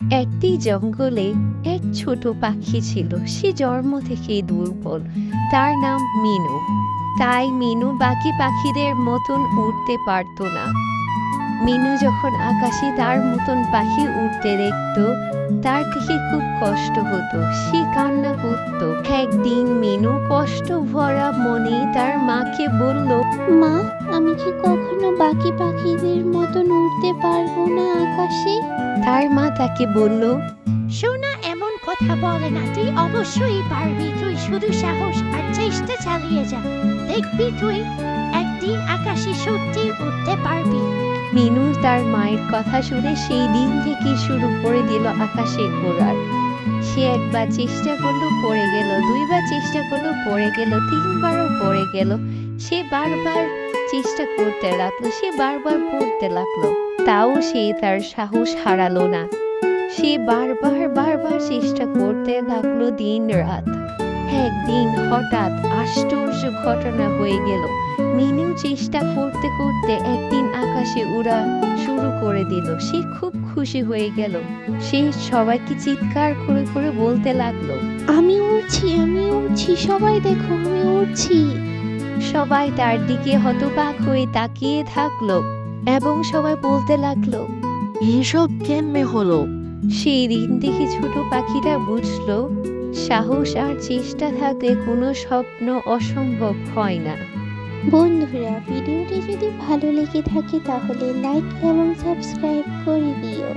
একটি জঙ্গলে এক ছোট পাখি ছিল। সে জন্ম থেকেই দুর্বল। তার নাম মিনু। তাই মিনু বাকি পাখিদের মতন উড়তে পারত না। মিনু যখন আকাশে তার মতন পাখি উড়তে দেখত, তার থেকে খুব কষ্ট হতো। সে কান্না করত। একদিন মিনু কষ্ট ভরা মনে তার মাকে বলল, মা, আমি কি কখনো বাকি পাখিদের মতন উড়তে পারবো না আকাশে? তার মা তাকে বলল, সোনা, এমন কথা বলে না, তুই অবশ্যই পারবি। তুই শুধু সাহস আর চেষ্টা চালিয়ে যা, দেখবি তুই একদিন আকাশে সত্যি উঠতে পারবি। মিনু তার মায়ের কথা শুনে সেই দিন থেকে শুরু করে দিল আকাশে ওড়ার। সে একবার চেষ্টা করলো, পড়ে গেল। দুইবার চেষ্টা করলো, পড়ে গেল। তিনবারও পড়ে গেল। সে বারবার চেষ্টা করতে লাগলো, সে বারবার পড়তে লাগলো। তাও সে তার সাহস হারালো না। সে বারবার চেষ্টা করতে লাগলো দিন রাত। একদিন হঠাৎ আশ্চর্য ঘটনা হয়ে গেল। মিনু চেষ্টা করতে করতে একদিন আকাশে উড়া শুরু করে দিল। সে খুব খুশি হয়ে গেল। সে সবাইকে চিৎকার করে করে বলতে লাগলো, আমি উড়ছি, সবাই দেখো আমি উড়ছি। সবাই তার দিকে হতবাক হয়ে তাকিয়ে থাকলো এবং সবাই বলতে লাগলো, এসব কেমনে হলো? সেই দিন থেকে ছোট পাখিটা বুঝলো, সাহস আর চেষ্টা থাকলে কোনো স্বপ্ন অসম্ভব হয় না। বন্ধুরা, ভিডিওটি যদি ভালো লেগে থাকে তাহলে লাইক এবং সাবস্ক্রাইব করে দিও।